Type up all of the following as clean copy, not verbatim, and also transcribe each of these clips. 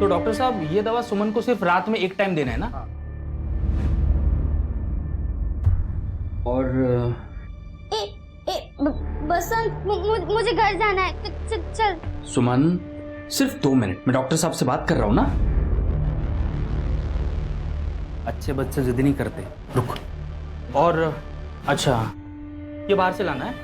तो डॉक्टर साहब ये दवा सुमन को सिर्फ रात में एक टाइम देना है ना? हाँ। और बसंत मुझे घर जाना है, चल। सुमन सिर्फ 2 मिनट, मैं डॉक्टर साहब से बात कर रहा हूँ ना। अच्छे बच्चे जिद नहीं करते, रुक। और अच्छा, ये बाहर से लाना है?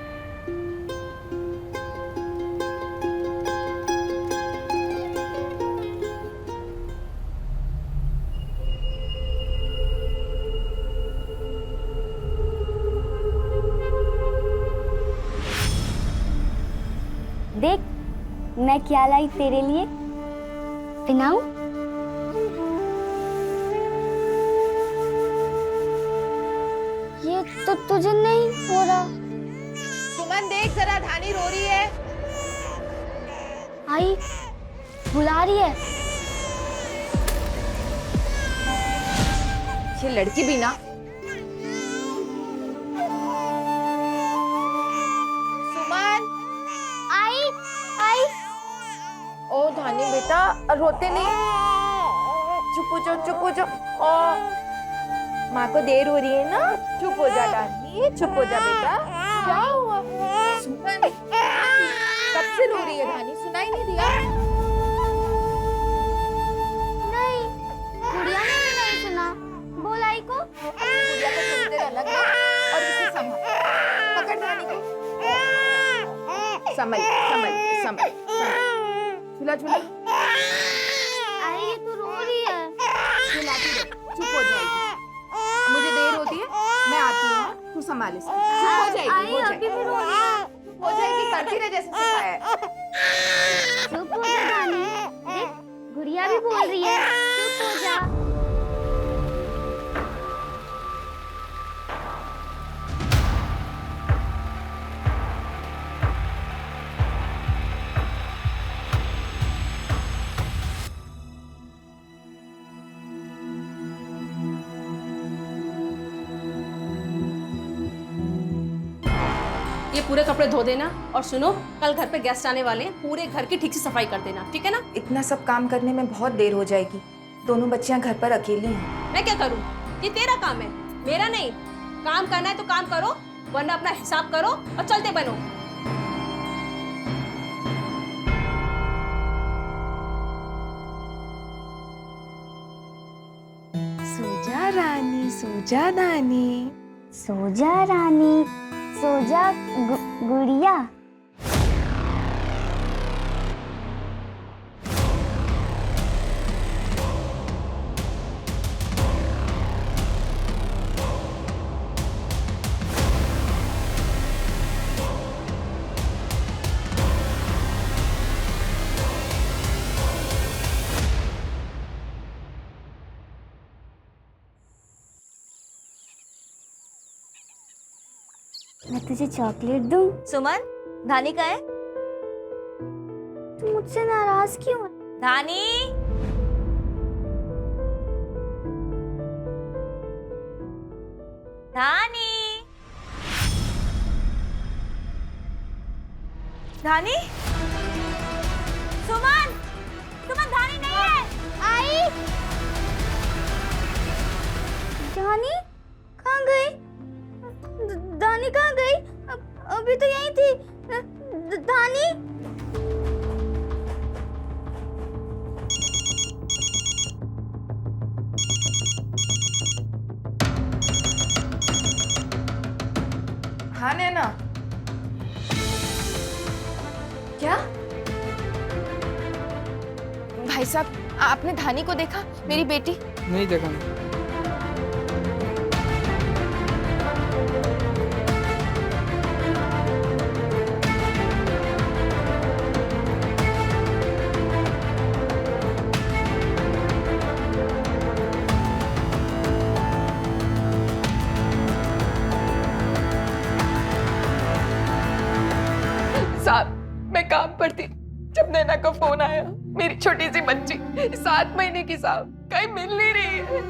देख मैं क्या लाई तेरे लिए, पिनाऊं? ये तो तुझे नहीं हो रहा। सुमन देख जरा, धानी रो रही है। आई बुला रही है। ये लड़की भी ना। सुमन, आई ओ धानी बेटा रोते नहीं, चुप हो जाओ। ओ माँ को देर हो रही है ना, चुप हो जा धानी, चुप हो जा बेटा। क्या हुआ सुमन? कब से रो रही है धानी, सुनाई नहीं दिया? नहीं, गुड़िया ने भी नहीं सुना। बोल आई को। अपनी गुड़िया को थोड़ी देर अलग रख और इसे संभाल, पकड़ धानी को, संभल। झूला। आई ये तो रो रही है। झुलाती रहो, चुप हो जाएगी। मुझे देर होती है, मैं आती हूँ, तू संभाल इसको। चुप हो जाएगी, आई अभी भी रो रही है। हो जाएगी, करती रहे जैसे सिखाया है। चुप हो जा रानी, देख गुड़िया भी बोल रही है, चुप हो जा। ये पूरे कपड़े धो देना और सुनो, कल घर पे गेस्ट आने वाले हैं, पूरे घर की ठीक से सफाई कर देना, ठीक है ना? इतना सब काम करने में बहुत देर हो जाएगी, दोनों बच्चियां घर पर अकेली हैं। मैं क्या करूं? ये तेरा काम है, मेरा नहीं। काम करना है तो काम करो, वरना अपना हिसाब करो और चलते बनो। सोजा रानी, सोजा धानी। सो जा रानी, सो जा गुड़िया। मैं तुझे चॉकलेट दूं? सुमन, धानी का है? तू मुझसे नाराज क्यों है? धानी, धानी, धानी, सुमन, सुमन धानी नहीं है। आई धानी कहाँ गई? धानी कहाँ गई? अभी तो यहीं थी। धानी हाँ नैना, क्या? भाई साहब, आपने धानी को देखा? मेरी बेटी? नहीं देखा। साहब, मैं काम पर थी जब नैना का फोन आया। मेरी छोटी सी बच्ची 7 महीने की साहब कहीं मिल नहीं रही है,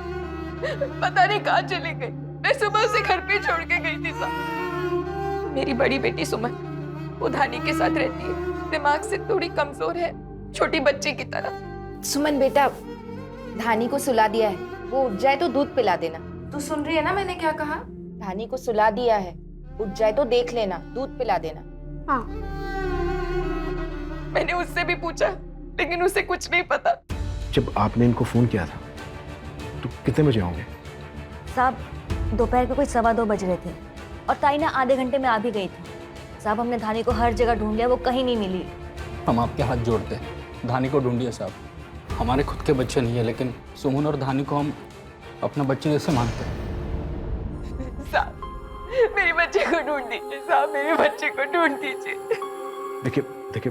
पता नहीं कहाँ चली गई। मैं सुबह उसे घर पे छोड़ के गई थी साहब। मेरी बड़ी बेटी सुमन वो धानी के साथ रहती है, दिमाग से थोड़ी कमजोर है, छोटी बच्ची की तरह। सुमन बेटा, धानी को सुला दिया है, वो उठ जाए तो दूध पिला देना। तू सुन रही है ना मैंने क्या कहा? धानी को सुला दिया है, उठ जाए तो देख लेना, दूध पिला देना। हाँ। मैंने उससे भी पूछा लेकिन उसे कुछ नहीं पता। जब आपने इनको फोन किया था तो कितने बजे होंगे? साहब दोपहर के कोई 2:15 बज रहे थे और ताई ना आधे घंटे में आ भी गई थी। साहब हमने धानी को हर जगह ढूंढ लिया, वो कहीं नहीं मिली। हम आपके हाथ जोड़ते हैं, धानी को ढूंढिए साहब। हमारे खुद के बच्चे नहीं है लेकिन सुमन और धानी को हम अपना बच्चे जैसे मानते हैं। साहब मेरे बच्चे को ढूंढ दीजिए, साहब मेरे बच्चे को ढूंढ दीजिए। देखिए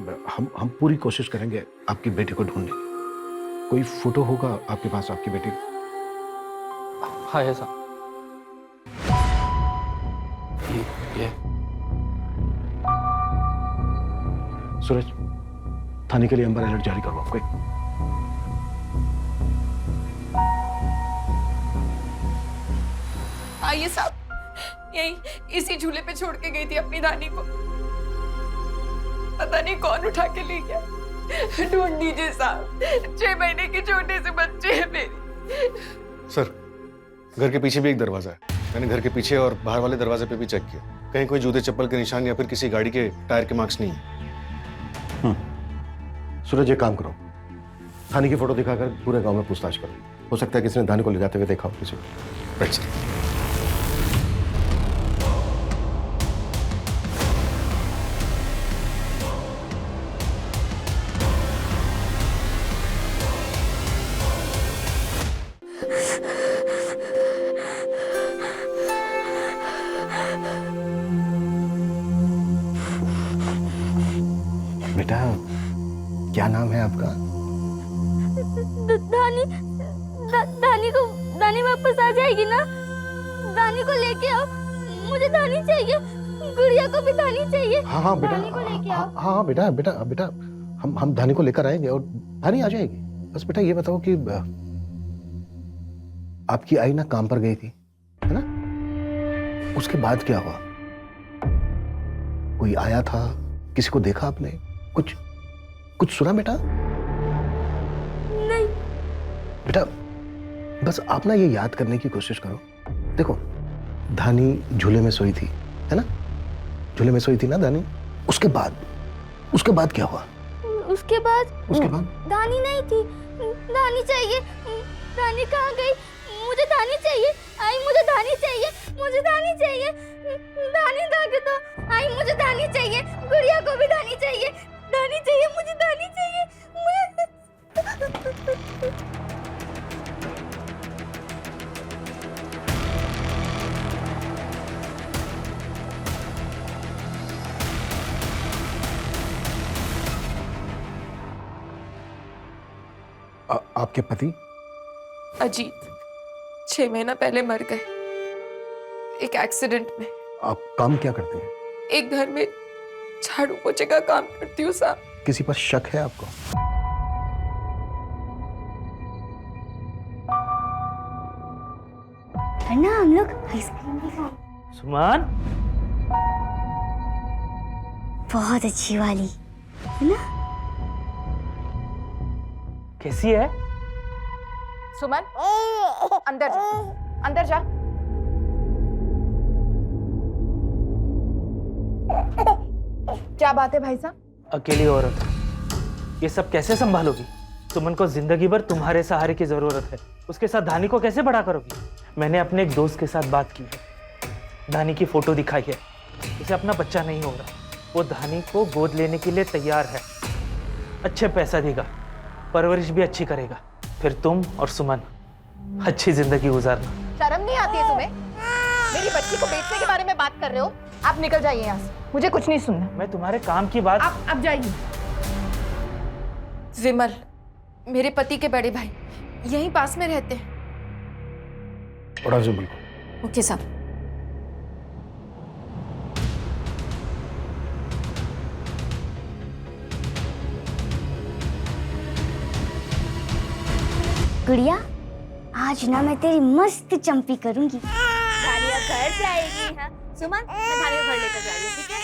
हम पूरी कोशिश करेंगे आपकी बेटी को ढूंढने। कोई फोटो होगा आपके पास आपकी बेटी? हाँ है साहब, ये सूरज, थाने के लिए एम्बर अलर्ट जारी करो आपको। आइए साहब, यही इसी झूले पे छोड़ के गई थी अपनी धानी को। पता नहीं कौन उठा के ले गया। ढूंढ दीजिए साहब, 6 महीने की छोटे से बच्चे हैं मेरे। सर, घर के पीछे भी एक दरवाजा है। मैंने घर के पीछे और बाहर वाले दरवाजे पे भी चेक किया, कहीं कोई जूते चप्पल के निशान या फिर किसी गाड़ी के टायर के मार्क्स नहीं है। सूरज, एक काम करो, थाने की फोटो दिखाकर पूरे गांव में पूछताछ करो। हो सकता है किसी ने धानी को ले जाते हुए देखा हो किसी को। Right sir. बेटा, क्या नाम है आपका? दानी वापस आ जाएगी ना? दानी को लेके आओ, मुझे दानी चाहिए, गुड़िया को भी दानी चाहिए। हाँ बेटा, दानी को लेके आओ। हाँ बेटा, हम धानी को लेकर आएंगे और धानी आ जाएगी। बस बेटा ये बताओ कि आपकी आई ना काम पर गई थी, है ना? उसके बाद क्या हुआ? कोई आया था, किसी को देखा आपने? कुछ सुना बेटा? नहीं बेटा, बस आप ना ये याद करने की कोशिश करो। देखो, धानी झूले में सोई थी, है ना? झूले में सोई थी ना धानी? उसके बाद क्या हुआ? उसके बाद दानी नहीं थी। दानी चाहिए। दानी कहाँ गई? मुझे दानी चाहिए। आई मुझे दानी चाहिए। मुझे दानी चाहिए। दानी लाके दो। आई मुझे दानी चाहिए। गुड़िया को भी दानी चाहिए। दानी चाहिए। मुझे दानी चाहिए। आपके पति? अजीत 6 महीना पहले मर गए एक एक्सीडेंट में। आप काम क्या करते हैं? एक घर में झाड़ू पोछे का काम करती हूँ साहब। किसी पर शक है आपको? ना हम लोग आइसक्रीम भी खाएं। सुमन, बहुत अच्छी वाली है ना? कैसी है? सुमन, अंदर जा। क्या बात है भाई साहब? अकेली औरत, ये सब कैसे संभालोगी? सुमन को जिंदगी भर तुम्हारे सहारे की जरूरत है। उसके साथ धानी को कैसे बड़ा करोगी? मैंने अपने एक दोस्त के साथ बात की है, धानी की फोटो दिखाई है। उसे अपना बच्चा नहीं हो रहा, वो धानी को गोद लेने के लिए तैयार है। अच्छे पैसा देगा, परवरिश भी अच्छी करेगा, फिर तुम और सुमन अच्छी जिंदगी गुजारना। शर्म नहीं आती है तुम्हें? मेरी बच्ची को बेचने के बारे में बात कर रहे हो? आप निकल जाइए यहाँ से, मुझे कुछ नहीं सुनना। मैं तुम्हारे काम की बात। आप जाइए। विमल मेरे पति के बड़े भाई यहीं पास में रहते हैं। बड़ा जुम्मन को। ओके साहब। गुड़िया, आज ना मैं तेरी मस्त चंपी करूंगी। धानी अब घर जाएगी। हाँ सुमन, मैं धानी को घर लेकर जा रही हूँ, ठीक है?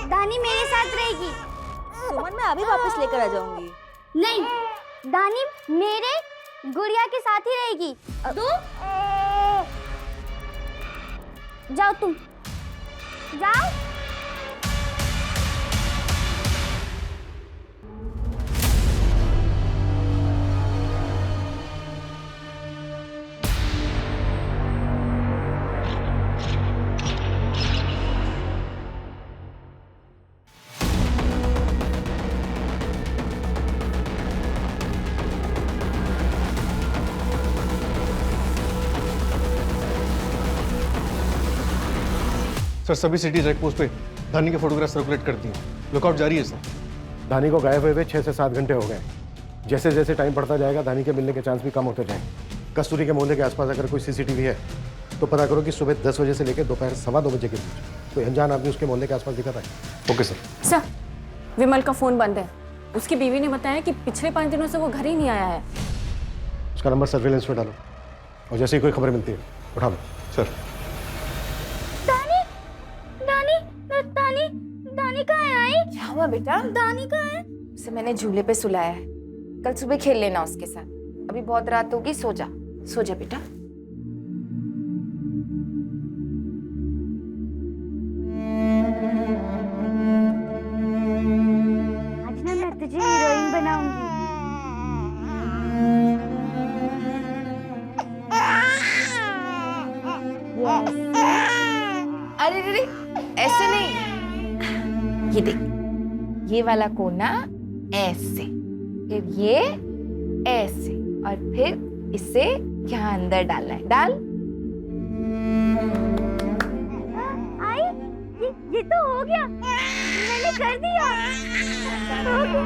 दानी मेरे साथ रहेगी। सुमन मैं अभी वापस लेकर आ जाऊंगी। नहीं, दानी मेरे गुड़िया के साथ ही रहेगी। तू जाओ, तुम जाओ। सर सभी सिटी चेक पोस्ट पे धानी के फोटोग्राफ सर्कुलेट करती हैं। लुकआउट जारी है सर। धानी को गायब हुए 6 से 7 घंटे हो गए। जैसे जैसे टाइम बढ़ता जाएगा धानी के मिलने के चांस भी कम होते जाएंगे। कस्तूरी के मोहल्ले के आसपास अगर कोई सीसीटीवी है तो पता करो कि सुबह 10 बजे से लेकर दोपहर 2:15 बजे के बीच कोई अनजान आदमी उसके मोहल्ले के आसपास दिखा था। Okay sir. सर, विमल का फोन बंद है। उसकी बीवी ने बताया कि पिछले 5 दिनों से वो घर ही नहीं आया है। उसका नंबर सर्वेलेंस में डालो और जैसे ही कोई खबर मिलती है उठा लो। सर दानी कहाँ है? आई क्या हुआ बेटा? दानी कहाँ है? उसे मैंने झूले पे सुलाया है। कल सुबह खेल लेना उसके साथ। अभी बहुत रात होगी, सो जा, सो जा बेटा। आज ना मैं तुझे हीरोइन बनाऊंगी। अरे अरे ऐसे नहीं, ये देख, ये वाला कोना ऐसे, फिर ये ऐसे, और फिर इसे यहाँ अंदर डालना है। डाल। आई ये तो हो गया, मैंने कर दिया। हो गया।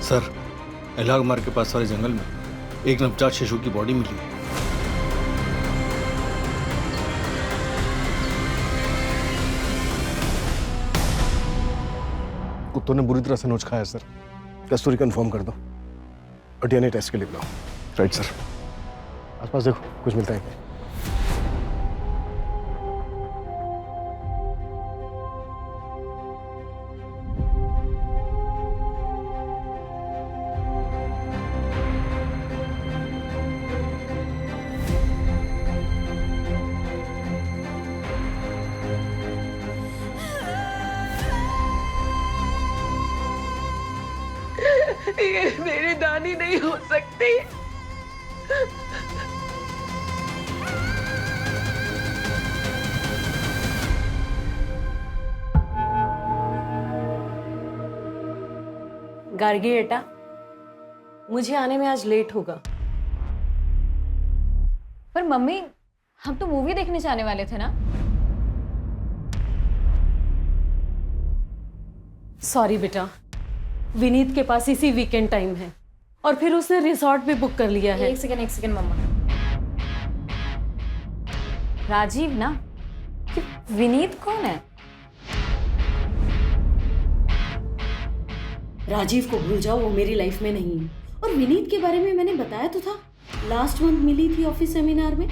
सर इलाग मार्ग के पास वाले जंगल में एक नवजात शिशु की बॉडी मिली है। कुत्तों ने बुरी तरह से नोच खाया सर। कस्तूरी कंफर्म कर दो और डीएनए टेस्ट के लिए बुलाओ। Right sir. आसपास देखो कुछ मिलता है क्या? ये मेरी दानी नहीं हो सकती। गार्गी बेटा, मुझे आने में आज लेट होगा। पर मम्मी हम तो मूवी देखने जाने वाले थे ना। सॉरी बेटा, विनीत के पास इसी वीकेंड टाइम है और फिर उसने रिसॉर्ट भी बुक कर लिया है। एक सेकंड मम्मा। राजीव ना? विनीत कौन है? राजीव को भूल जाओ, वो मेरी लाइफ में नहीं है। और विनीत के बारे में मैंने बताया तो था, लास्ट मंथ मिली थी ऑफिस सेमिनार में।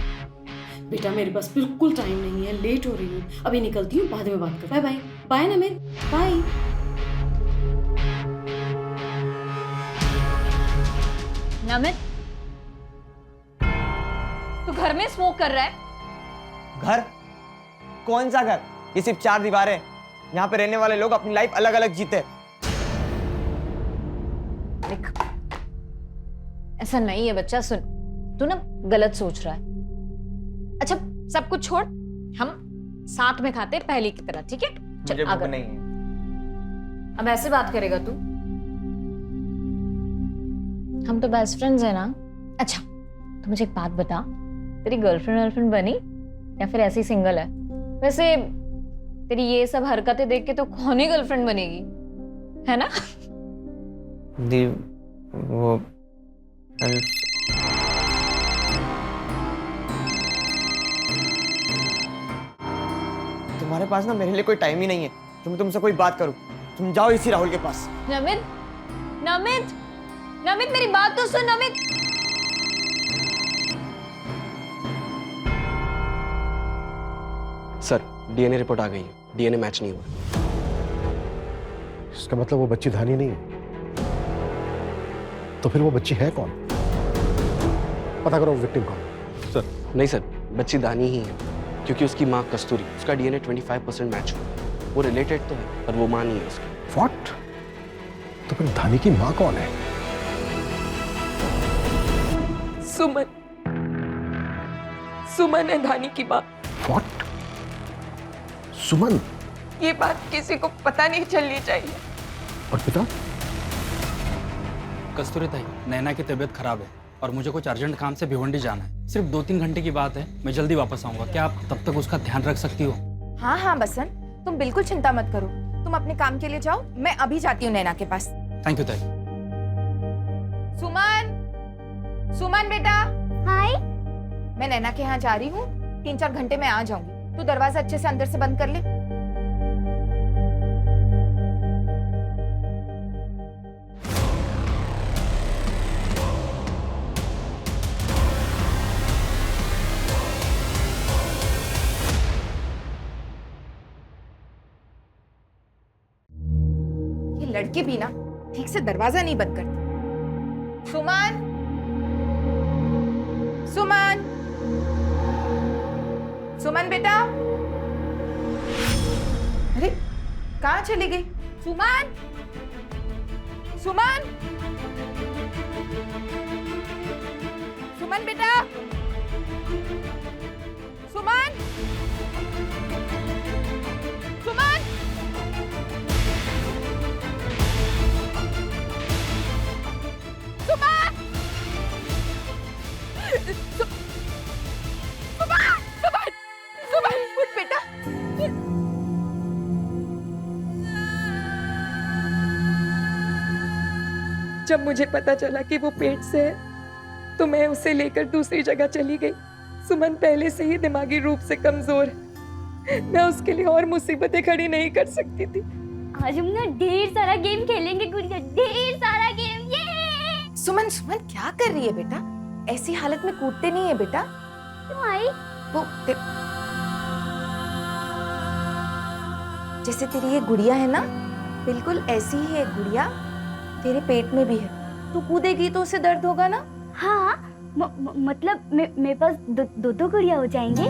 बेटा मेरे पास बिल्कुल टाइम नहीं है, लेट हो रही हूँ, अभी निकलती हूँ, बाद में बात कर। Bye bye. Bye Namit, bye. Namit, तू घर में स्मोक कर रहा है? घर? कौन सा घर? ये सिर्फ 4 दीवारें। यहाँ पे रहने वाले लोग अपनी लाइफ अलग अलग जीते। देख, ऐसा नहीं है बच्चा, सुन, तू ना गलत सोच रहा है। अच्छा सब कुछ छोड़, हम साथ में खाते पहले की तरह, ठीक है? मुझे भूख नहीं है। अब ऐसे बात करेगा तू? हम तो बेस्ट फ्रेंड्स हैं ना। अच्छा तो मुझे एक बात बता, तेरी गर्लफ्रेंड बनी या फिर ऐसी सिंगल है? वैसे तेरी ये सब हरकतें देख के तो कौन ही गर्लफ्रेंड बनेगी, है ना? दी वो तुम्हारे पास ना मेरे लिए कोई टाइम ही नहीं है कि मैं तुमसे कोई बात करूं। तुम जाओ इसी राहुल के पास। नमित, नमित, नमित मेरी बात तो सुन। नमित, सर डीएनए रिपोर्ट आ गई है, डीएनए मैच नहीं हुआ। इसका मतलब वो बच्ची धानी नहीं है। तो फिर वो बच्ची है कौन? पता करो विक्टिम कौन। सर नहीं सर, बच्ची दानी ही है, क्योंकि उसकी माँ कस्तूरी, उसका डीएनए 25% मैच हुआ। वो रिलेटेड तो है पर वो माँ नहीं है उसकी। व्हाट? तो फिर धानी की माँ कौन है? सुमन। सुमन है धानी की माँ। व्हाट? सुमन? ये बात किसी को पता नहीं चलनी चाहिए। और पिता? कस्तूरी ताई, नैना की तबीयत खराब है और मुझे कुछ अर्जेंट काम से भिवंडी जाना है। सिर्फ 2-3 घंटे की बात है, मैं जल्दी वापस आऊंगा। क्या आप तब तक उसका ध्यान रख सकती हो? हाँ हाँ बसंत, तुम बिल्कुल चिंता मत करो। तुम अपने काम के लिए जाओ, मैं अभी जाती हूँ नैना के पास। थैंक यू ताई। सुमन, सुमन बेटा। हाय। मैं नैना के यहाँ जा रही हूँ, 3-4 घंटे में आ जाऊंगी। तू दरवाजा अच्छे से अंदर से बंद कर ले। ये लड़के भी ना ठीक से दरवाजा नहीं बंद करते। सुमन, सुमन, सुमन बेटा। अरे कहाँ चली गई? सुमन, सुमन, सुमन बेटा, सुमन, सुमन। उठ बेटा। जब मुझे पता चला कि वो पेट से है तो मैं उसे लेकर दूसरी जगह चली गई। सुमन पहले से ही दिमागी रूप से कमजोर है, मैं उसके लिए और मुसीबतें खड़ी नहीं कर सकती थी। आज हम ना ढेर सारा गेम खेलेंगे गुड़िया, ढेर सारा गेम। ये सुमन, सुमन क्या कर रही है बेटा? ऐसी हालत में कूदते नहीं है बेटा। क्यों आई? वो जैसे तेरी ये गुड़िया है ना, बिल्कुल ऐसी ही है गुड़िया, तेरे पेट में भी है। तू कूदेगी तो उसे दर्द होगा ना। हाँ, मतलब मेरे पास दो गुड़िया हो जाएंगे।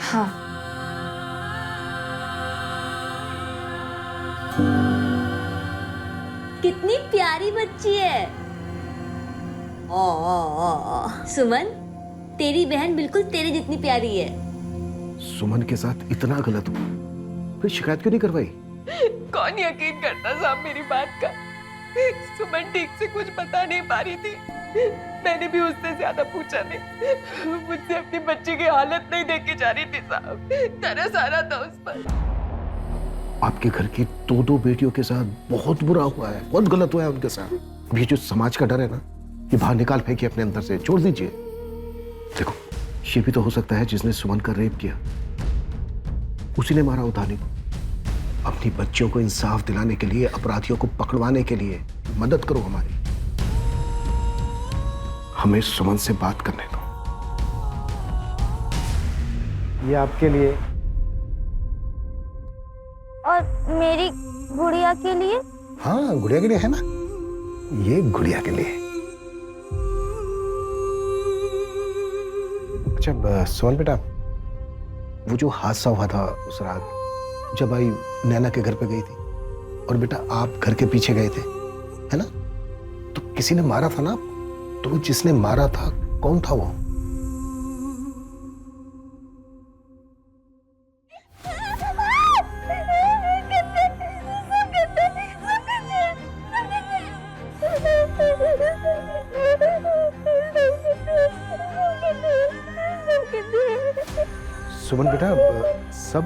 हाँ। कितनी प्यारी बच्ची है। सुमन, तेरी बहन बिल्कुल तेरे जितनी प्यारी है। सुमन के साथ इतना गलत हुआ, फिर शिकायत क्यों नहीं करवाई? कौन यकीन करता साहब मेरी बात का? सुमन ठीक से कुछ बता नहीं पा रही थी। मैंने भी उससे ज्यादा पूछा नहीं। मुझसे अपनी बच्ची की हालत नहीं देखी जा रही थी साहब, तरस आ रहा था उस पर। आपके घर की 2 बेटियों के साथ बहुत बुरा हुआ है, बहुत गलत हुआ है उनके साथ। अब ये जो समाज का डर है ना, ये बाहर निकाल फेंकिए अपने अंदर से, छोड़ दीजिए। देखो, ये भी तो हो सकता है जिसने सुमन का रेप किया उसी ने मारा उधानी को। अपनी बच्चियों को इंसाफ दिलाने के लिए, अपराधियों को पकड़वाने के लिए मदद करो हमारी। हमें सुमन से बात करने दो। ये आपके लिए। और मेरी गुड़िया के लिए? हाँ, गुड़िया के लिए है ना, ये गुड़िया के लिए। अच्छा सुमन बेटा, वो जो हादसा हुआ था उस रात जब आई नैना के घर पे गई थी और बेटा आप घर के पीछे गए थे, है ना? तो किसी ने मारा था ना? तो वो जिसने मारा था कौन था वो? सुमन बेटा, सब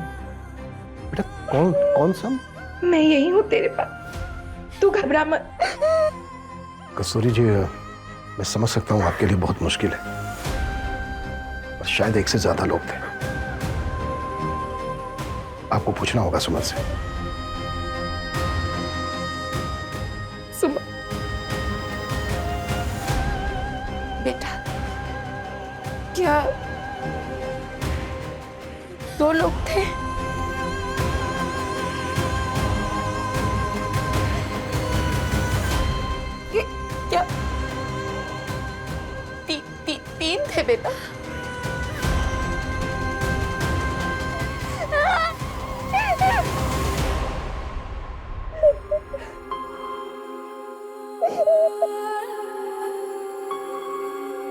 बेटा कौन सब? मैं यही हूँ तेरे पास, तू घबरा मत। कस्तूरी जी, मैं समझ सकता हूँ आपके लिए बहुत मुश्किल है, और शायद एक से ज्यादा लोग थे। आपको पूछना होगा सुमन से। सुमन बेटा, 2 लोग थे। क्या 3 थे बेटा?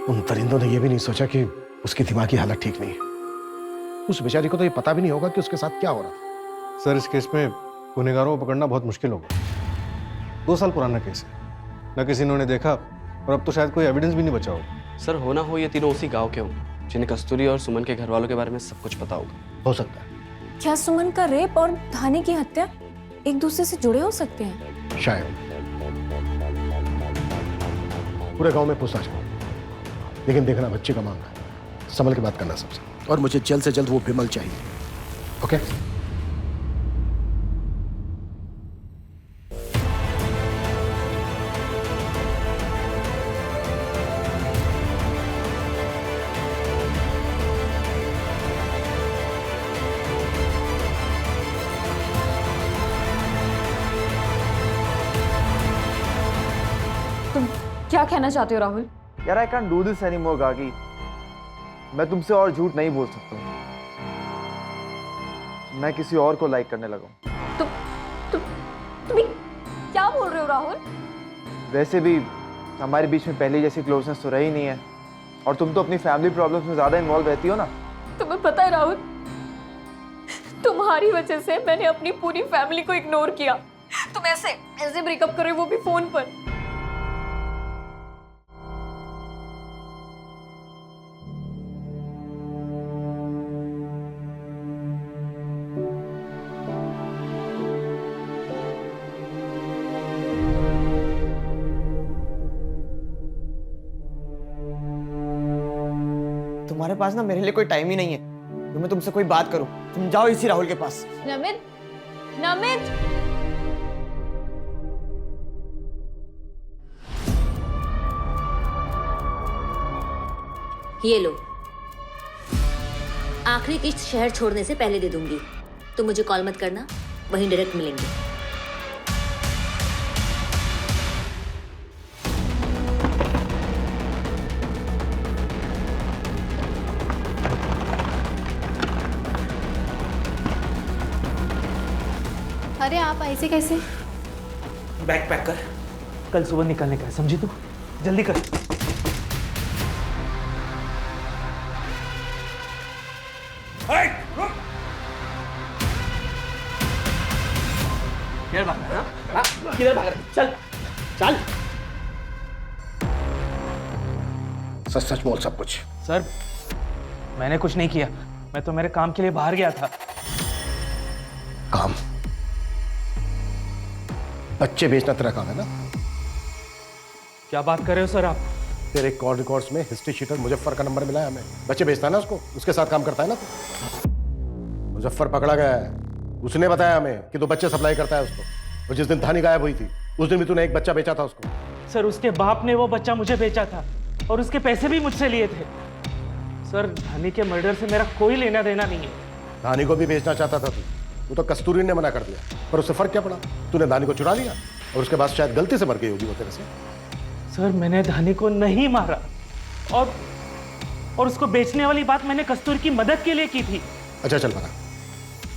उन परिंदों ने यह भी नहीं सोचा कि उसकी दिमागी हालत ठीक नहीं है। उस बेचारी को तो ये पता भी नहीं होगा कि उसके साथ क्या हो रहा था। सर, इस केस में गुनहगारों को पकड़ना बहुत मुश्किल होगा। 2 साल पुराना केस है, न किसी ने उन्हें देखा और अब तो शायद कोई एविडेंस भी नहीं बचा होगा। सर, हो ना हो ये तीनों उसी गांव के होंगे जिन्हें कस्तूरी और सुमन के घर वालों के बारे में सब कुछ पता होगा। हो सकता है। क्या सुमन का रेप और धानी की हत्या एक दूसरे से जुड़े हो सकते हैं? शायद। पूरे गांव में पूछताछ करो, लेकिन देखना बच्चे का मामला है, संभल के बात करना सबसे। और मुझे जल्द से जल्द वो विमल चाहिए। ओके? तुम क्या कहना चाहते हो राहुल? यार I can do this anymore Gagi. मैं तुमसे और झूठ नहीं बोल सकता। मैं किसी और को लाइक करने लगा हूं। तुम क्या बोल रहे हो राहुल? वैसे भी हमारे बीच में पहले जैसी क्लोजनेस तो रही नहीं है, और तुम तो अपनी फैमिली प्रॉब्लम्स में ज्यादा इन्वॉल्व रहती हो ना। तुम्हें पता है राहुल, तुम्हारी वजह से मैंने अपनी पूरी फैमिली को इग्नोर किया। तुम ऐसे ब्रेकअप कर रहे हो, वो भी फोन पर। तुम्हारे पास ना मेरे लिए कोई टाइम ही नहीं है तो मैं तुमसे कोई बात करूं। तुम जाओ इसी राहुल के पास। नमित, नमित, ये लो, आखिरी किस्त शहर छोड़ने से पहले दे दूंगी। तो मुझे कॉल मत करना, वहीं डायरेक्ट मिलेंगे। अरे आप ऐसे कैसे? बैग पैक कर, कल सुबह निकलने का है, समझी तू? जल्दी कर। किधर भाग रहा है? किधर भाग रहा है? चल चल। सच सच बोल सब कुछ। सर, मैंने कुछ नहीं किया, मैं तो मेरे काम के लिए बाहर गया था। काम? बच्चे बेचना तेरा काम है ना? क्या बात कर रहे हो सर आप? तेरे कॉल रिकॉर्ड्स में हिस्ट्री शीटर मुजफ्फर का नंबर मिला है हमें। बच्चे बेचता है ना उसको, उसके साथ काम करता है ना तू। मुजफ्फर पकड़ा गया है, उसने बताया हमें कि तू बच्चे सप्लाई करता है उसको। और जिस दिन धानी गायब हुई थी उस दिन भी तूने एक बच्चा बेचा था उसको। सर, उसके बाप ने वो बच्चा मुझे बेचा था और उसके पैसे भी मुझसे लिए थे। सर, धानी के मर्डर से मेरा कोई लेना देना नहीं है। धानी को भी बेचना चाहता था तू तो कस्तूरी ने मना कर दिया, पर उससे फर्क क्या पड़ा? तूने धानी को चुरा लिया और उसके बाद शायद गलती से मर गई होगी वो तेरे से। सर, मैंने धानी को नहीं मारा और उसको बेचने वाली बात मैंने कस्तूरी की मदद के लिए की थी। अच्छा चल बता,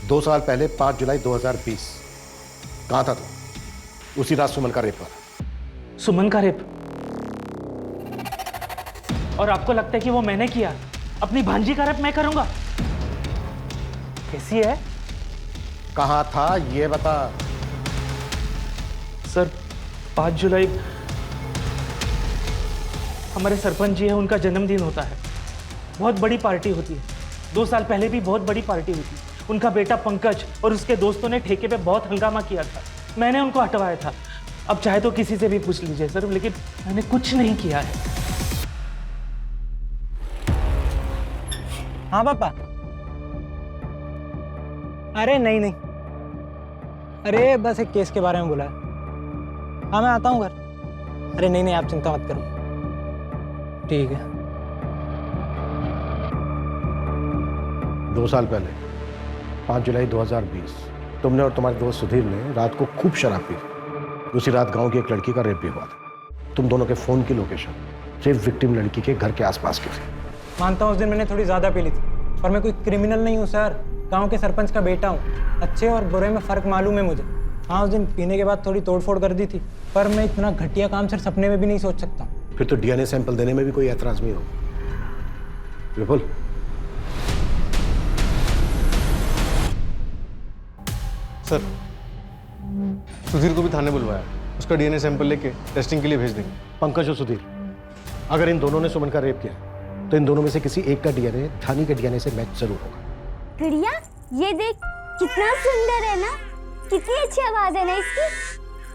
2 साल पहले 5 जुलाई 2020 कहाँ था तू? उसी रात सुमन का रेप हुआ। सुमन का रेप? और आपको लगता है कि वो मैंने किया? अपनी भांजी का रेप मैं करूंगा? कैसी है? कहाँ था ये बता। सर, 5 जुलाई हमारे सरपंच जी है, उनका जन्मदिन होता है। बहुत बड़ी पार्टी होती है। 2 साल पहले भी बहुत बड़ी पार्टी हुई थी। उनका बेटा पंकज और उसके दोस्तों ने ठेके पे बहुत हंगामा किया था। मैंने उनको हटवाया था। अब चाहे तो किसी से भी पूछ लीजिए सर, लेकिन मैंने कुछ नहीं किया है। हाँ पापा। अरे नहीं नहीं, अरे बस एक केस के बारे में बोला है। हाँ मैं आता हूँ घर। अरे नहीं नहीं, आप चिंता मत करो। ठीक है। 2 साल पहले 5 जुलाई 2020 तुमने और तुम्हारे दोस्त सुधीर ने रात को खूब शराब पी थी। उसी रात गांव की एक लड़की का रेप भी हुआ था। तुम दोनों के फोन की लोकेशन रेप विक्टिम लड़की के घर के आसपास की थी। मानता हूँ उस दिन मैंने थोड़ी ज़्यादा पी ली थी, और मैं कोई क्रिमिनल नहीं हूँ सर। गांव के सरपंच का बेटा हूँ, अच्छे और बुरे में फ़र्क मालूम है मुझे। हाँ, उस दिन पीने के बाद थोड़ी तोड़फोड़ कर दी थी, पर मैं इतना घटिया काम सिर्फ सपने में भी नहीं सोच सकता। फिर तो डीएनए सैंपल देने में भी कोई ऐतराज नहीं होगा। विपुल, सर सुधीर को भी थाने बुलवाया, उसका डीएनए सैंपल लेके टेस्टिंग के लिए भेज देंगे। पंकज और सुधीर, अगर इन दोनों ने सुमन का रेप किया तो इन दोनों में से किसी एक का डीएनए धानी के डीएनए से मैच जरूर होगा। गुड़िया, ये देख कितना सुंदर है ना, कितनी अच्छी आवाज है ना इसकी।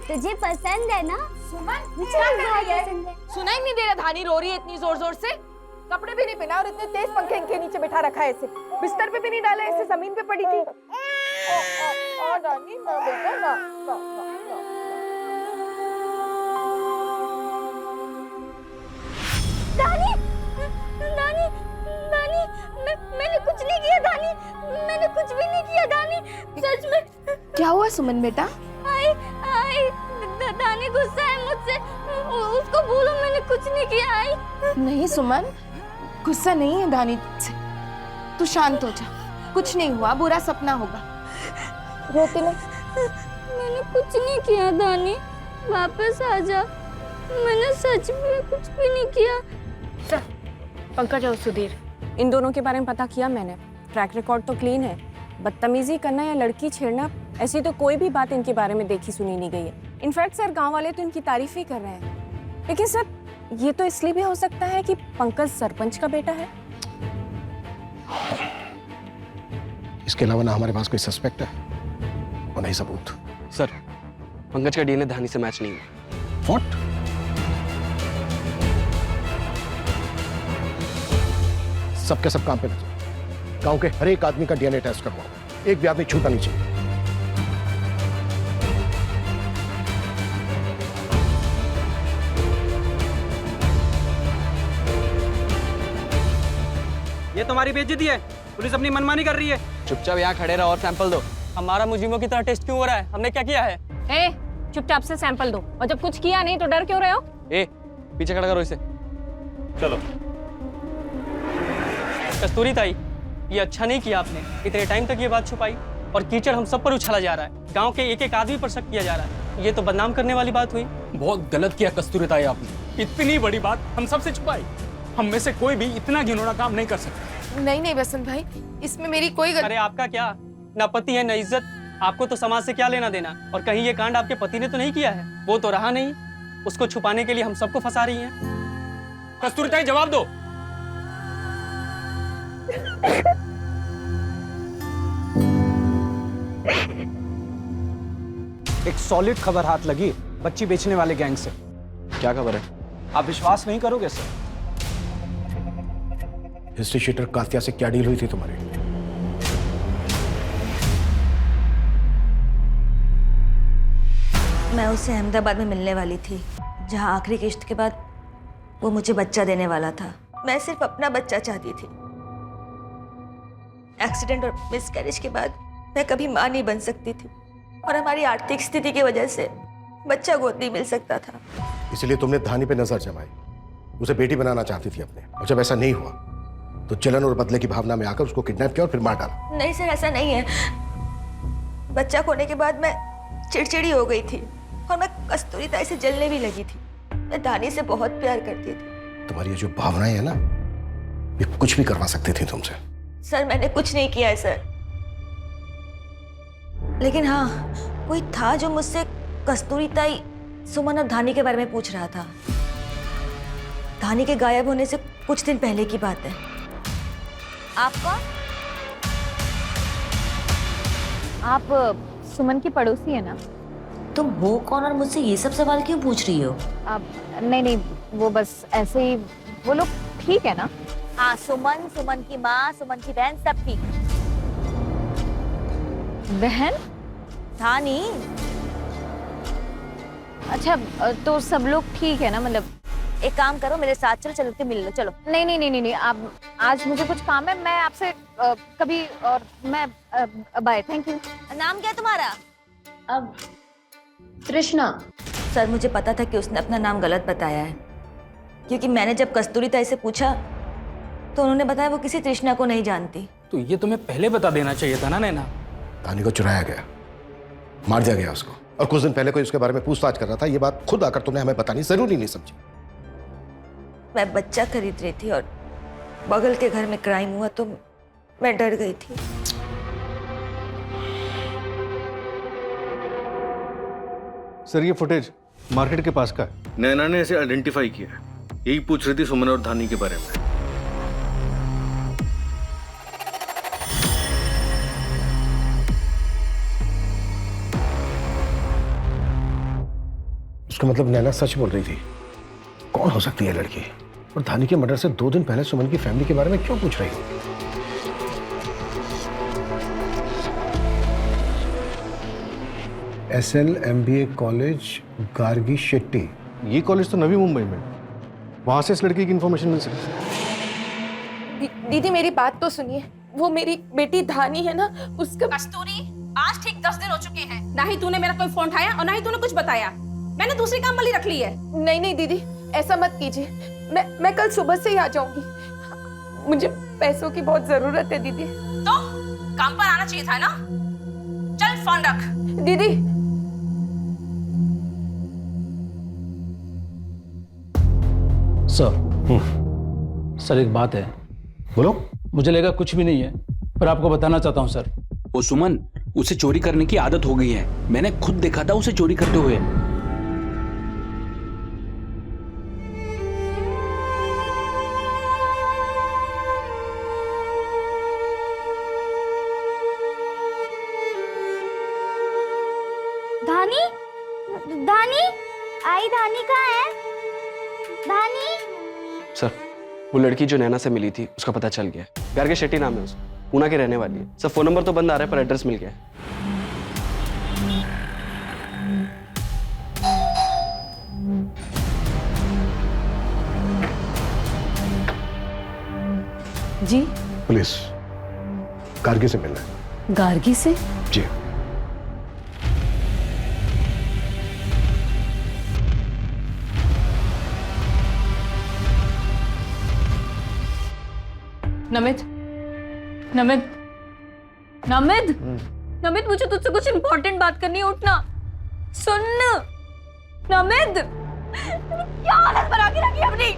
तुझे पसंद है ना? सुमन मुझे भी बहुत पसंद है। सुनाई नहीं दे रहा धानी रो रही है इतनी जोर जोर से? कपड़े भी नहीं पहना और इतने तेज पंखे इनके नीचे बिठा रखा है इसे, बिस्तर पे भी नहीं डाला, इसे जमीन पे पड़ी थी। धानी ना बेटा ना, ना, ना, ना। दानी, दानी, दानी, मैंने कुछ नहीं किया दानी, मैंने कुछ भी नहीं किया दानी, सच में। क्या हुआ सुमन बेटा? दानी गुस्सा है मुझसे, उसको बोलो मैंने कुछ नहीं किया। नहीं सुमन, गुस्सा नहीं है धानी से, तू शांत हो जा, कुछ नहीं हुआ, बुरा सपना होगा। रोते नहीं। मैंने कुछ नहीं किया दानी, वापस आ जा, मैंने सच में कुछ भी नहीं किया। सर, पंकज और सुधीर, इन दोनों के बारे में पता किया मैंने, ट्रैक रिकॉर्ड तो क्लीन है। बदतमीजी करना या लड़की छेड़ना, ऐसी तो कोई भी बात इनके बारे में देखी सुनी नहीं गई है। इनफैक्ट सर, गांव वाले तो इनकी तारीफ ही कर रहे हैं। लेकिन सर, ये तो इसलिए भी हो सकता है कि पंकज सरपंच का बेटा है। इसके अलावा ना हमारे पास कोई सस्पेक्ट है और नहीं सबूत। सर, पंकज का डीएनए धानी से मैच नहीं हुआ। व्हाट? सबके सब काम पे लगे, गांव के हर एक आदमी का डीएनए टेस्ट करवाओ, एक भी आदमी छूटा नहीं चाहिए। ये तुम्हारी बेइज्जती है, पुलिस अपनी मनमानी कर रही है। चुपचाप यहाँ खड़े रहो और सैंपल दो। हमारा मुजरिमों की तरह टेस्ट क्यों हो रहा है? हमने क्या किया है? ए, चुपचाप से सैंपल दो, और जब कुछ किया नहीं तो डर क्यों रहे हो? ए, पीछे खड़ा करो इसे। चलो। कस्तूरी ताई, ये अच्छा नहीं किया आपने, इतने टाइम तक ये बात छुपाई, और कीचड़ हम सब पर उछाला जा रहा है। गांव के एक एक आदमी पर शक किया जा रहा है। ये तो बदनाम करने वाली बात हुई। बहुत गलत किया कस्तूरी ताई आपने, इतनी बड़ी बात हम सबसे छुपाई। हम में से कोई भी इतना घिनौना काम नहीं कर सकता। नहीं बसंत भाई, इसमें मेरी कोई अरे आपका क्या, ना पति है न इज्जत, आपको तो समाज से क्या लेना देना। और कहीं ये कांड आपके पति ने तो नहीं किया है? वो तो रहा नहीं, उसको छुपाने के लिए हम सबको फंसा रही हैं। कस्तूरी ताई जवाब दो। एक सॉलिड खबर हाथ लगी बच्ची बेचने वाले गैंग से। क्या खबर है? आप विश्वास नहीं करोगे सर। हिस्ट्री शीटर कातिया से क्या डील हुई थी तुम्हारी? मैं उससे अहमदाबाद में मिलने वाली थी, जहां आखिरी किश्त के बाद वो मुझे बच्चा देने वाला था। मैं सिर्फ अपना बच्चा चाहती थी। एक्सीडेंट और मिसकैरेज के बाद मैं कभी मां नहीं बन सकती थी, और हमारी आर्थिक स्थिति की वजह से बच्चा गोद नहीं मिल सकता था। इसलिए तुमने धानी पे नजर जमाई, उसे बेटी बनाना चाहती थी अपने, और जब ऐसा नहीं हुआ तो जलन और बदले की भावना में आकर उसको किडनैप किया और फिर मार डाला। नहीं सर, ऐसा नहीं है। बच्चा खोने के बाद मैं चिड़चिड़ी हो गई थी, और मैं कस्तूरी ताई से जलने भी लगी थी। मैं धानी से बहुत प्यार करती थी। तुम्हारी ये जो भावनाएं है ना, ये कुछ भी करवा सकती थी तुमसे। सर, मैंने कुछ नहीं किया है सर, लेकिन हाँ, कोई था जो मुझसे कस्तूरी ताई, सुमन और धानी के बारे में पूछ रहा था। धानी के गायब होने से कुछ दिन पहले की बात है। आप कौन? आप सुमन की पड़ोसी है ना? तुम हो कौन और मुझसे ये सब सवाल क्यों पूछ रही हो? नहीं, वो बस ऐसे ही। वो लोग ठीक है ना? हाँ, सुमन, सुमन की माँ, सुमन की बहन, सब ठीक। बहन? धानी? अच्छा, तो सब लोग ठीक है ना? मतलब एक काम करो, मेरे साथ चलो, चल के मिल लो, चलो। नहीं नहीं नहीं नहीं नहीं, आप आज मुझे कुछ काम है, मैं आपसे कभी और मैं बाय, थैंक यू। नाम क्या है तुम्हारा? अब तृष्णा। सर, मुझे पता था कि उसने अपना नाम गलत बताया है, क्योंकि मैंने जब कस्तूरी ताई से पूछा तो उन्होंने बताया वो किसी तृष्णा को नहीं जानती। तो ये तुम्हें पहले बता देना चाहिए था ना नैना। धानी को चुराया गया, मार दिया गया उसको, और कुछ दिन पहले कोई उसके बारे में पूछताछ कर रहा था। ये बात खुद आकर तुमने हमें बतानी जरूरी नहीं समझी? मैं बच्चा खरीद रही थी और बगल के घर में क्राइम हुआ तो मैं डर गई थी। सर ये फुटेज मार्केट के पास का है। नैना ने इसे आइडेंटिफाई किया है, यही पूछ रही थी सुमन और धानी के बारे में। उसका मतलब नैना सच बोल रही थी। कौन हो सकती है लड़की? और धानी के मर्डर से 2 दिन पहले सुमन की फैमिली के बारे में क्यों पूछ रही हो? SL MBA college Gargi Shetty. ये कॉलेज तो नवी मुंबई में, वहां से इस लड़की की इंफॉर्मेशन मिल सकती है। दीदी मेरी बात तो सुनिए, वो मेरी बेटी धानी है ना, उसका कस्तूरी आज ठीक 10 दिन हो चुके हैं। ना ही तूने मेरा कोई फोन उठाया और ना ही तूने कुछ बताया। मैंने दूसरी काम वाली रख ली है। नहीं नहीं दीदी, ऐसा मत कीजिए। मैं कल सुबह से ही आ जाऊंगी। मुझे पैसों की बहुत जरूरत है दीदी। तो काम पर आना चाहिए था ना। चल फोन रख। दीदी सर एक बात है। बोलो। मुझे लगा कुछ भी नहीं है, पर आपको बताना चाहता हूँ सर। वो सुमन, उसे चोरी करने की आदत हो गई है। मैंने खुद देखा था उसे चोरी करते हुए। धानी, धानी, आई धानी कहाँ है? धानी। सर, वो लड़की जो नैना से मिली थी उसका पता चल गया। गार्गी शेट्टी नाम है उसका, पूना की रहने वाली है। सर फोन नंबर तो बंद आ रहा है पर एड्रेस मिल गया है। जी पुलिस गार्गी से मिलना है। गार्गी से? जी। नमित, नमित, नमित, नमित, मुझे तुझसे कुछ इंपॉर्टेंट बात करनी है, उठना। सुन नमित, क्या हालत बना के रखी अपनी।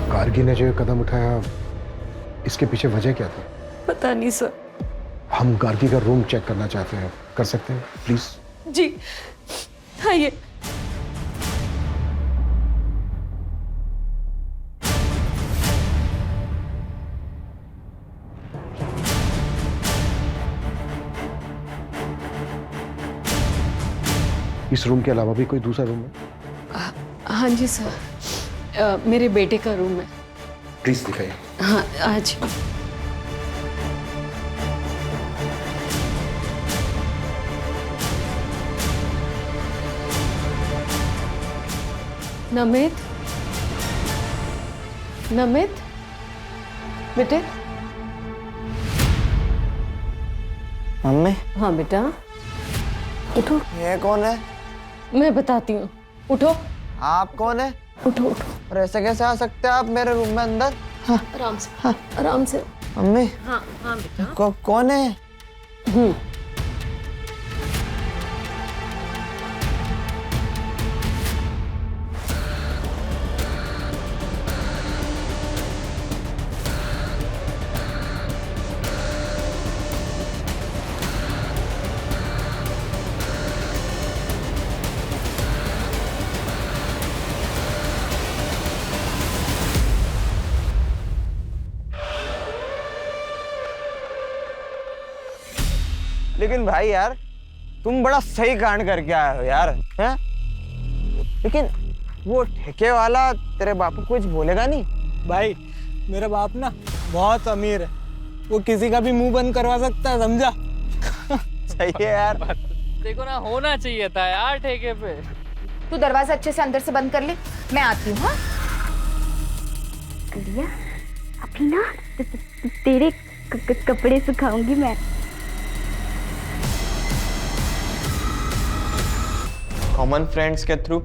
गार्गी ने जो कदम उठाया, इसके पीछे वजह क्या थी? पता नहीं सर। हम गार्गी का रूम चेक करना चाहते हैं, कर सकते हैं प्लीज? जी आइए। इस रूम के अलावा भी कोई दूसरा रूम है? हाँ जी सर, मेरे बेटे का रूम है। प्लीज दिखाइए। हाँ आज। नमित, नमित बेटे। मम्मी। हाँ बेटा, उठो। ये कौन है? मैं बताती हूँ, उठो। आप कौन है? उठो उठो। और ऐसे कैसे आ सकते हैं आप मेरे रूम में अंदर? हाँ आराम से, हाँ आराम से। मम्मी। हाँ हाँ बेटा। कौन है? लेकिन भाई यार तुम बड़ा सही कांड करके आए हो यार, हैं? लेकिन वो ठेके वाला तेरे बापू को कुछ बोलेगा नहीं? भाई मेरा बाप ना बहुत अमीर है, वो किसी का भी मुंह बंद करवा सकता है, समझा? सही है यार। देखो ना, होना चाहिए था यार ठेके पे। तू दरवाजा अच्छे से अंदर से बंद कर ले, मैं आती हूँ। हाँ गुड़िया, अभी ना तेरे कपड़े सुखाऊंगी मैं। कॉमन फ्रेंड्स के थ्रू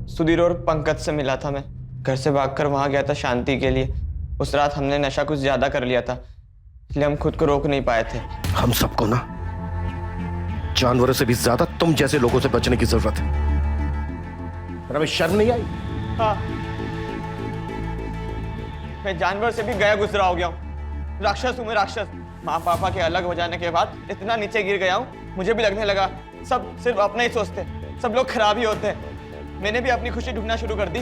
सुधीर और पंकज से मिला था मैं। घर से भागकर वहां गया था शांति के लिए। उस रात हमने नशा कुछ ज्यादा कर लिया था, इसलिए हम खुद को रोक नहीं पाए थे। हम सबको ना जानवरों से भी ज्यादा तुम जैसे लोगों से बचने की जरूरत है। पर हमें शर्म नहीं आई? हाँ, मैं जानवर से भी गया गुजरा हो गया हूँ। राक्षस हूँ मैं, राक्षस। माँ पापा के अलग हो जाने के बाद इतना नीचे गिर गया हूँ, मुझे भी लगने लगा सब सिर्फ अपना ही सोचते, सब लोग खराब ही होते हैं। मैंने भी अपनी खुशी ढूंढना शुरू कर दी।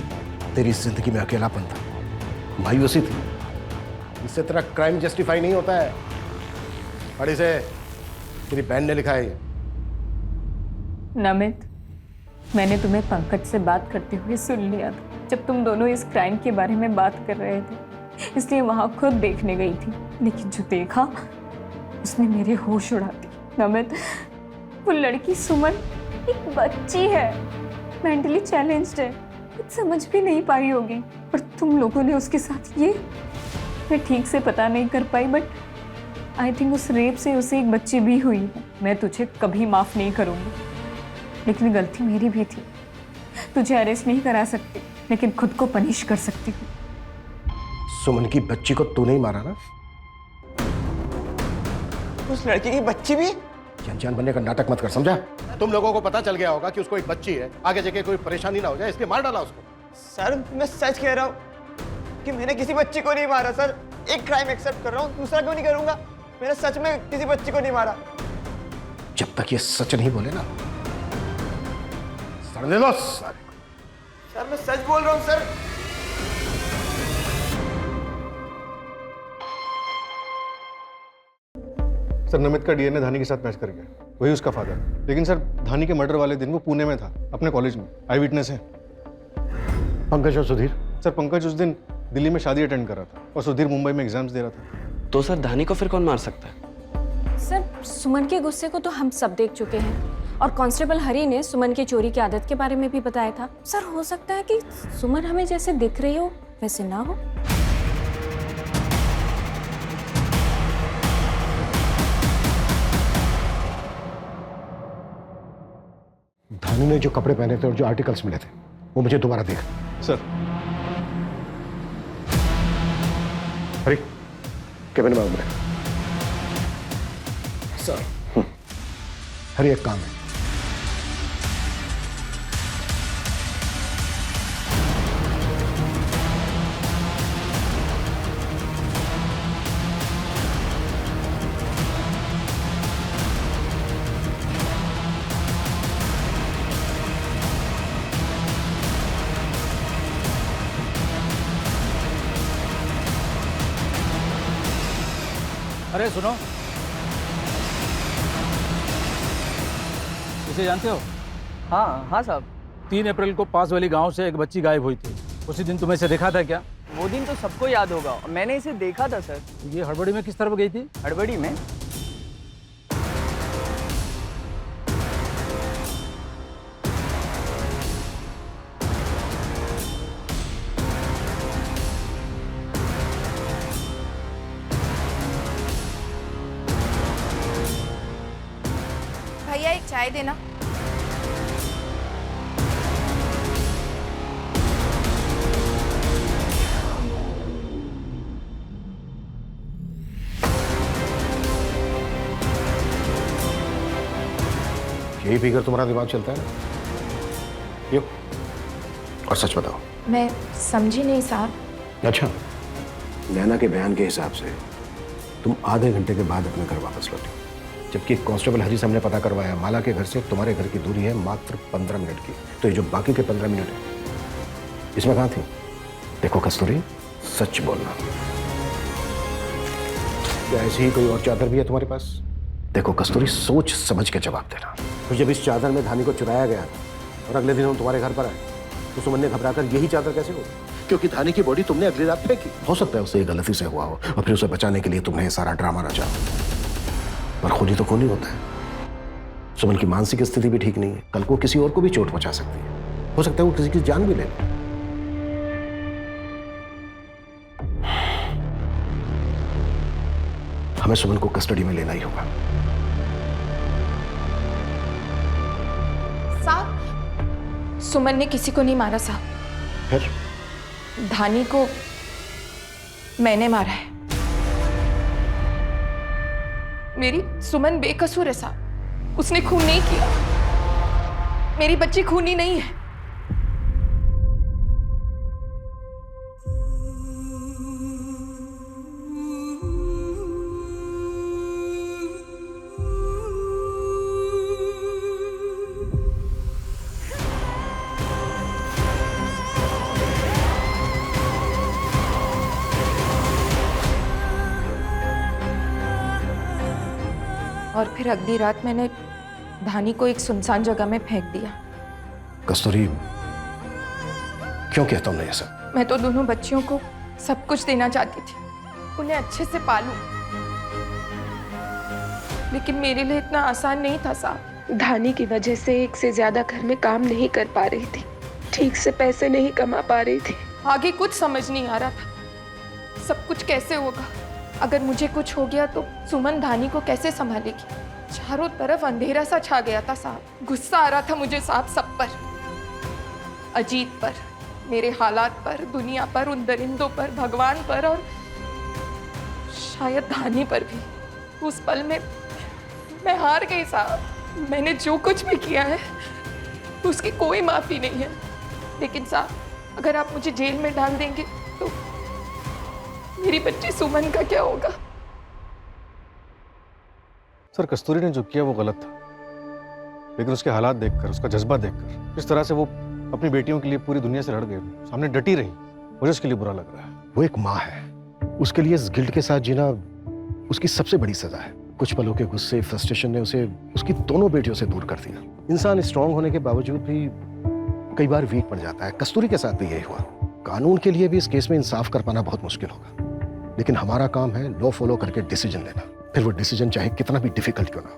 तेरी जिंदगी में अकेलापन था, मायूसी थी। इससे तेरा क्राइम जस्टिफाई नहीं होता है। और इसे तेरी बहन ने लिखा है। नमित, मैंने तुम्हें पंकज से बात करते हुए सुन लिया था जब तुम दोनों इस क्राइम के बारे में बात कर रहे थे, इसलिए वहां खुद देखने गई थी। लेकिन जो देखा उसने मेरे होश उड़ा दिए। नमित, वो लड़की सुमन एक बच्ची है, मेंटली चैलेंज्ड है, कुछ समझ भी नहीं पाई होगी। और तुम लोगों ने उसके साथ ये, मैं ठीक से पता नहीं कर पाई, बट आई थिंक उस रेप से उसे एक बच्ची भी हुई है। मैं तुझे कभी माफ नहीं करूंगी, लेकिन गलती मेरी भी थी। तुझे अरेस्ट नहीं करा सकती, लेकिन खुद को पनिश कर सकती हूँ। सुमन की बच्ची को तूने ही मारा ना? उस लड़की की बच्ची भी? अनजान बनने का नाटक मत कर, समझा? तुम लोगों को पता चल गया होगा कि उसको एक बच्ची है, आगे जाके कोई परेशानी ना हो जाए, इसलिए मार डाला उसको। सर मैं सच कह रहा हूँ कि मैंने किसी बच्ची को नहीं मारा सर। एक क्राइम एक्सेप्ट कर रहा हूँ, दूसरा क्यों नहीं करूंगा? मैंने सच में किसी बच्ची को नहीं मारा। जब तक ये सच नहीं बोले ना, सर ले लो सारे। सर मैं सच बोल रहा हूँ सर। सर नमित का डीएनए धानी के साथ मैच कर गया, वही उसका फादर। लेकिन सर धानी के मर्डर वाले दिन वो पुणे में था, अपने कॉलेज में। आई विटनेस है। पंकज और सुधीर? सर पंकज उस दिन दिल्ली में शादी अटेंड कर रहा था और सुधीर मुंबई में एग्जाम्स दे रहा था। तो सर धानी को फिर कौन मार सकता है? सर सुमन के गुस्से को तो हम सब देख चुके हैं, और कांस्टेबल हरी ने सुमन की चोरी की आदत के बारे में भी बताया था। सर हो सकता है कि सुमन हमें जैसे दिख रही हो वैसे ना हो। धानी ने जो कपड़े पहने थे और जो आर्टिकल्स मिले थे वो मुझे दोबारा देख। सर हरी केबिन में उम्र। सर हरी एक काम है, अरे सुनो, इसे जानते हो? हाँ हाँ साहब। 3 अप्रैल को पास वाली गांव से एक बच्ची गायब हुई थी। उसी दिन तुम्हें इसे देखा था क्या? वो दिन तो सबको याद होगा, मैंने इसे देखा था सर। ये हड़बड़ी में किस तरफ गई थी? हड़बड़ी में? भैया एक चाय देना। यही फिगर तुम्हारा दिमाग चलता है ना? यो, और सच बताओ। मैं समझी नहीं साहब। अच्छा, नैना के बयान के हिसाब से तुम आधे घंटे के बाद अपने घर वापस लौटे, जबकि कांस्टेबल हरी से हमने पता करवाया माला के घर से तुम्हारे घर की दूरी है मात्र 15 मिनट की। तो ये जो बाकी के 15 मिनट है इसमें कहाँ थी? देखो कस्तूरी, सच बोलना। क्या ऐसी ही कोई और चादर भी है तुम्हारे पास देखो कस्तूरी, सोच समझ के जवाब देना। तो जब इस चादर में धानी को चुराया गया था और अगले दिन हम तुम्हारे घर पर आए तो सुमन ने घबराकर यही चादर कैसे हो? क्योंकि धानी की बॉडी तुमने अगली रात फेंकी। हो सकता है उसे ये गलती से हुआ हो और फिर उसे बचाने के लिए तुमने ये सारा ड्रामा रचा, पर खूनी तो खूनी होता है। सुमन की मानसिक स्थिति भी ठीक नहीं है, कल को किसी और को भी चोट पहुंचा सकती है। हो सकता है वो किसी की जान भी ले ले। हमें सुमन को कस्टडी में लेना ही होगा। साहब, सुमन ने किसी को नहीं मारा साहब। फिर? धानी को मैंने मारा है। मेरी सुमन बेकसूर है साहब, उसने खून नहीं किया। मेरी बच्ची खूनी नहीं है। और फिर अगली रात मैंने धानी को एक सुनसान जगह में फेंक दिया। कस्तूरी, क्यों किया तुमने ये सब? मैं तो दोनों बच्चियों को सब कुछ देना चाहती थी, उन्हें अच्छे से पालूं। लेकिन मेरे लिए इतना आसान नहीं था साहब। धानी की वजह से एक से ज्यादा घर में काम नहीं कर पा रही थी, ठीक से पैसे नहीं कमा पा रही थी। आगे कुछ समझ नहीं आ रहा था, सब कुछ कैसे होगा। अगर मुझे कुछ हो गया तो सुमन धानी को कैसे संभालेगी। चारों तरफ अंधेरा सा छा गया था साहब। गुस्सा आ रहा था मुझे साहब सब पर, अजीत पर, मेरे हालात पर, दुनिया पर, उन दरिंदों पर, भगवान पर और शायद धानी पर भी। उस पल में मैं हार गई साहब। मैंने जो कुछ भी किया है उसकी कोई माफी नहीं है। लेकिन साहब, अगर आप मुझे जेल में डाल देंगे तो मेरी बच्ची सुमन का क्या होगा? सर, कस्तूरी ने जो किया वो गलत था, लेकिन उसके हालात देखकर, उसका जज्बा देखकर, जिस तरह से वो अपनी बेटियों के लिए पूरी दुनिया से लड़ गई, सामने डटी रही, मुझे उसके लिए बुरा लग रहा है। वो एक माँ है, उसके लिए इस गिल्ट के साथ जीना उसकी सबसे बड़ी सजा है। कुछ पलों के गुस्से, फ्रस्ट्रेशन ने उसे उसकी दोनों बेटियों से दूर कर दिया। इंसान स्ट्रांग होने के बावजूद भी कई बार वीक पड़ जाता है। कस्तूरी के साथ भी यही हुआ। कानून के लिए भी इस केस में इंसाफ कर पाना बहुत मुश्किल होगा, लेकिन हमारा काम है लॉ फॉलो करके डिसीजन लेना, फिर वो डिसीजन चाहे कितना भी डिफिकल्ट क्यों ना हो।